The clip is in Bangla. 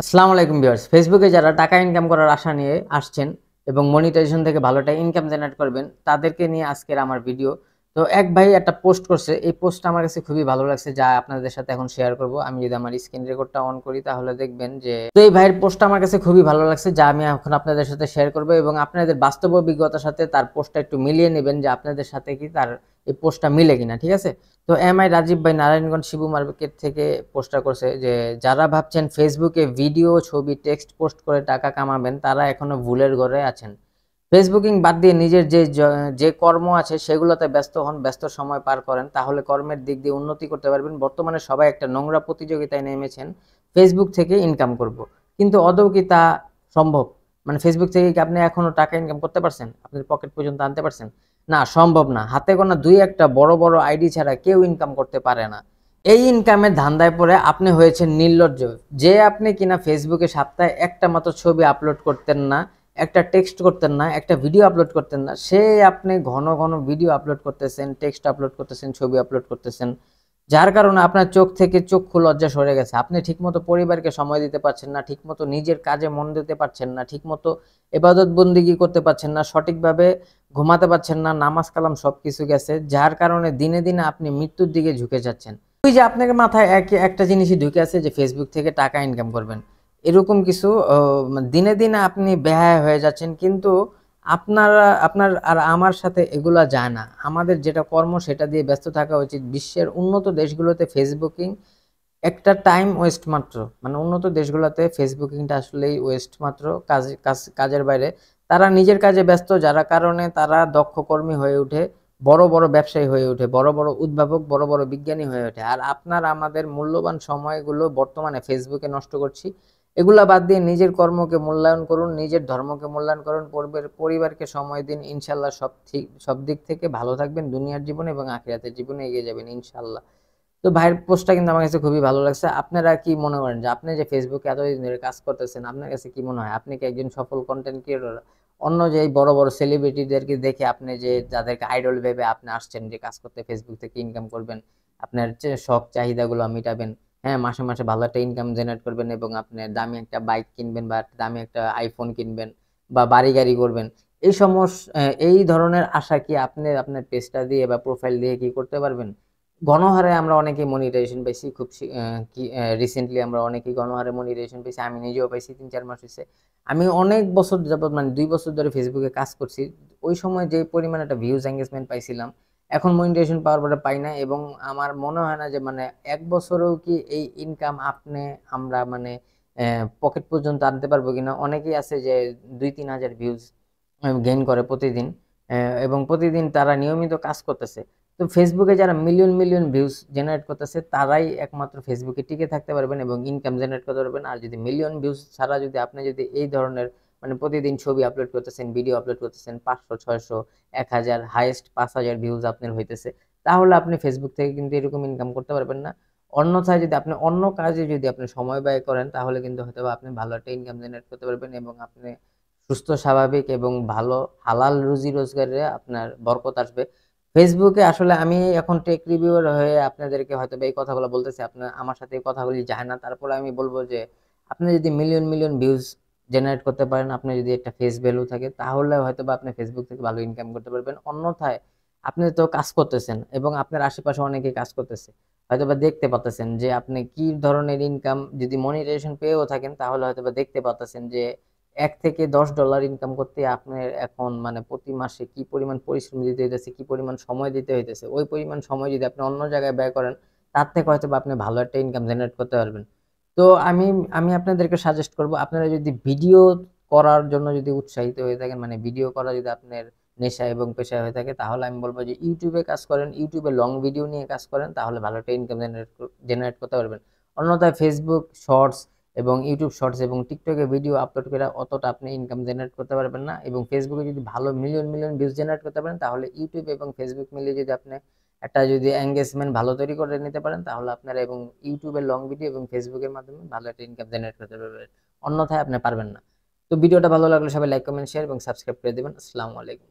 আসসালামু আলাইকুম ভিউয়ার্স, ফেসবুকে যারা টাকা ইনকাম করার আশা নিয়ে আসছেন এবং মনিটাইজেশন থেকে ভালোটা ইনকাম জেনারেট করবেন তাদেরকে নিয়ে আজকের আমার ভিডিও। তো এক ভাই একটা পোস্ট করছে, এই পোস্টটা আমার কাছে খুবই ভালো লাগছে, যা আপনাদের সাথে এখন শেয়ার করব। আমি যদি আমার স্ক্রিন রেকর্ডটা অন করি তাহলে দেখবেন যে তো এই ভাইয়ের পোস্টটা আমার কাছে খুবই ভালো লাগছে, যা আমি এখন আপনাদের সাথে শেয়ার করব এবং আপনাদের বাস্তব অভিজ্ঞতার সাথে তার পোস্টটা একটু মিলিয়ে নেবেন যে আপনাদের সাথে কি তার এই পোস্টটা মিলে কিনা। ঠিক আছে? তো রাজীব ভাই নারায়ণগঞ্জ শিবু মার্কেট থেকে পোস্টটা করছে যে যারা ভাবছেন ফেসবুকে ভিডিও, ছবি, টেক্সট পোস্ট করে টাকা কামাবেন তারা এখনো ভুলের ঘরে আছেন। ফেসবুকিং বাদ দিয়ে নিজের যে কর্ম আছে সেগুলোতে ব্যস্ত হন, ব্যস্ত সময় পার করেন, তাহলে কর্মের দিক দিয়ে উন্নতি করতে পারবেন। বর্তমানে সবাই একটা নোংরা প্রতিযোগিতায় নেমেছেন, ফেসবুক থেকে ইনকাম করব, কিন্তু আদৌ কি তা সম্ভব? মানে ফেসবুক থেকে কি আপনি এখনো টাকা ইনকাম করতে পারছেন? আপনার পকেট পর্যন্ত আনতে পারছেন? না, সম্ভব না। হাতে গোনা দুই একটা বড় বড় আইডি ছাড়া কেউ ইনকাম করতে পারে না। এই ইনকামের ধান্দায় পড়ে আপনি হয়েছেন নির্লজ্জ, যে আপনি কিনা ফেসবুকে সপ্তাহে একটা মাত্র ছবি আপলোড করতেন না, একটা টেক্সট করতেন না, একটা ভিডিও আপলোড করতেন না, সে আপনি ঘন ঘন ভিডিও আপলোড করতেছেন, টেক্সট আপলোড করতেছেন, ছবি আপলোড করতেছেন, যার কারণে আপনার চোখ থেকে চক্ষু লজ্জা সরে গেছে। আপনি ঠিকমতো পরিবারকে সময় দিতে পারছেন না, ঠিকমতো নিজের কাজে মন দিতে পারছেন না, ঠিকমতো ইবাদত বন্দিগি করতে পারছেন না, সঠিকভাবে ঘুমাতে পারছেন না, নামাজ কালাম সবকিছু গেছে, যার কারণে দিনে দিনে আপনি মৃত্যুর দিকে ঝুঁকে যাচ্ছেন। ওই যে আপনাকে মাথায় একটা জিনিসই ঢুকে আছে যে ফেসবুক থেকে টাকা ইনকাম করবেন, এরকম কিছু দিনে দিনে আপনি বেহায়া হয়ে যাচ্ছেন। কিন্তু আপনার আর আমার সাথে এগুলা যায় না। আমাদের যেটা কর্ম সেটা দিয়ে ব্যস্ত থাকা উচিত। বিশ্বের উন্নত দেশগুলোতে ফেসবুকিং একটা টাইম ওয়েস্ট মাত্র। মানে উন্নত দেশগুলোতে ফেসবুকিংটা আসলেই ওয়েস্ট মাত্র, কাজের বাইরে। তারা নিজের কাজে ব্যস্ত, যার কারণে তারা দক্ষ কর্মী হয়ে ওঠে, বড় বড় ব্যবসায়ী হয়ে ওঠে, বড় বড় উদ্ভাবক, বড় বড় বিজ্ঞানী হয়ে ওঠে। আর আপনার আমাদের মূল্যবান সময়গুলো বর্তমানে ফেসবুকে নষ্ট করছি। এগুলা বাদ দিয়ে নিজের কর্মকে মূল্যায়ন করুন, নিজের ধর্মকে মূল্যায়ন করুন, পরিবারকে সময় দিন। ইনশাল্লাহ সব দিক থেকে ভালো থাকবেন, দুনিয়ার জীবনে এবং আখিরাতের জীবনে এগিয়ে যাবেন ইনশাল্লাহ। তো ভাইয়ের পোস্টটা কিন্তু আমার কাছে খুবই ভালো লাগছে। আপনারা কি মনে করেন যে আপনি যে ফেসবুকে এতদিন ধরে কাজ করতেছেন, আপনার কাছে কি মনে হয় আপনি কি একজন সফল কন্টেন্ট ক্রিয়েটর? অন্য যে এই বড় বড় সেলিব্রিটিদেরকে দেখে আপনি যে যাদেরকে আইডল ভেবে আপনি আসছেন যে কাজ করতে, ফেসবুক থেকে ইনকাম করবেন, আপনার যে শখ চাহিদাগুলো মিটাবেন, হ্যাঁ, মাসে মাসে ভালো একটা ইনকাম জেনারেট করবেন এবং আপনি দামি একটা বাইক কিনবেন বা দামি একটা আইফোন কিনবেন বা বাড়ি গাড়ি করবেন, এই ধরনের আশা কি আপনি আপনার পেজটা দিয়ে বা প্রোফাইল দিয়ে কি করতে পারবেন? গণহারে আমরা অনেকেই মনিটাইজেশন পাইছি, খুব রিসেন্টলি আমরা অনেকেই গণহারে মনিটাইজেশন পাইছি। আমি নিজেও পাইছি, ৩-৪ মাস হয়েছে। আমি অনেক বছর যাবত, মানে ২ বছর ধরে ফেসবুকে কাজ করছি। ওই সময় যে পরিমাণ একটা ভিউজ এঙ্গেজমেন্ট পাইছিলাম, এখন মনিটাইজেশন পাওয়ার পরে পাই না। এবং আমার মনে হয় না যে মানে ১ বছরেও কি এই ইনকাম আমরা মানে পকেট পর্যন্ত আনতে পারবো কিনা। অনেকেই আছে যে ২-৩ হাজার ভিউজ গেইন করে প্রতিদিন, এবং প্রতিদিন তারা নিয়মিত কাজ করতেছে। তো ফেসবুকে যারা মিলিয়ন মিলিয়ন ভিউজ জেনারেট করতেছে তারাই একমাত্র ফেসবুকে টিকে থাকতে পারবেন এবং ইনকাম জেনারেট করতে পারবেন। আর যদি মিলিয়ন ভিউজ ছাড়া যদি আপনি যদি এই ধরনের মানে প্রতিদিন ছবি আপলোড করতেছেন, ভিডিও আপলোড করতেছেন, ৫০০, ৬০০, ১০০০, হাইয়েস্ট ৫০০০ ভিউজ আপনার হইতেছে, তাহলে আপনি ফেসবুক থেকে কিন্তু এরকম ইনকাম করতে পারবেন না। অন্যথায় যদি আপনি অন্য কাজে যদি আপনি সময় ব্যয় করেন তাহলে কিন্তু হয়তো বা আপনি ভালো একটা ইনকাম জেনারেট করতে পারবেন এবং আপনি সুস্থ, স্বাভাবিক এবং ভালো হালাল রুজি রোজগারে আপনার বরকত আসবে। ফেসবুকে আসলে আমি এখন টেক রিভিউয়ার হয়ে আপনাদেরকে হয়তো এই কথাগুলো বলতেছি, আপনার আমার সাথে এই কথাগুলি যায় না, তারপরে আমি বলবো যে আপনি যদি মিলিয়ন মিলিয়ন ভিউজ জেনারেট করতে পারেন, আপনার যদি একটা ফেস ভ্যালু থাকে, তাহলে হয়তো বা আপনি ফেসবুক থেকে ভালো ইনকাম করতে পারবেন। অন্যথায় আপনি তো কাজ করতেছেন এবং আপনার আশেপাশে অনেকেই কাজ করতেছে, হয়তো বা দেখতে পাচ্ছেন যে আপনি কি ধরনের ইনকাম, যদি মনিটাইজেশন পেয়েও থাকেন তাহলে হয়তো বা দেখতে পাচ্ছেন যে $1 থেকে $10 ইনকাম করতে আপনার এখন মানে প্রতি মাসে কি পরিমাণ পরিশ্রম দিতে হইতেছে, কি পরিমাণ সময় দিতে হইতেছে। ওই পরিমাণ সময় যদি আপনি অন্য জায়গায় ব্যয় করেন, তার থেকে হয়তো বা আপনি ভালো একটা ইনকাম জেনারেট করতে পারবেন। তো আমি আমি আপনাদেরকে সাজেস্ট করব, আপনারা যদি ভিডিও করার জন্য যদি উৎসাহিত হয়ে থাকেন, মানে ভিডিও করা যদি আপনার নেশা এবং পেশা হয়ে থাকে, তাহলে আমি বলবো যে ইউটিউবে কাজ করেন, ইউটিউবে লং ভিডিও নিয়ে কাজ করেন, তাহলে ভালো একটা ইনকাম জেনারেট করতে পারবেন। অন্যথায় ফেসবুক শর্টস এবং ইউটিউব শর্টস এবং টিকটকে ভিডিও আপলোড করে অতটা আপনি ইনকাম জেনারেট করতে পারবেন না। এবং ফেসবুকে যদি ভালো মিলিয়ন মিলিয়ন ভিউজ জেনারেট করতে পারেন, তাহলে ইউটিউব এবং ফেসবুক মিলিয়ে যদি আপনি একটা যদি এঙ্গেজমেন্ট ভালো তৈরি করে নিতে পারেন, তাহলে আপনারা এবং ইউটিউবের লং ভিডিও এবং ফেসবুকের মাধ্যমে ভালো একটা ইনকাম জেনারেট করতে পারবেন। অন্যথায় আপনি পারবেন না। তো ভিডিওটা ভালো লাগলে সবাই লাইক, কমেন্ট, শেয়ার এবং সাবস্ক্রাইব করে দেবেন। আসসালামু আলাইকুম।